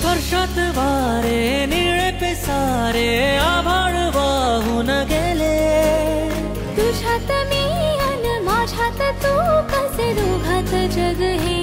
स्पर्शात वारे निळे पेसारे आभाळ वाहून गेले। तुझ्यात मी अन माझ्यात तू, कसे दोघात जग हे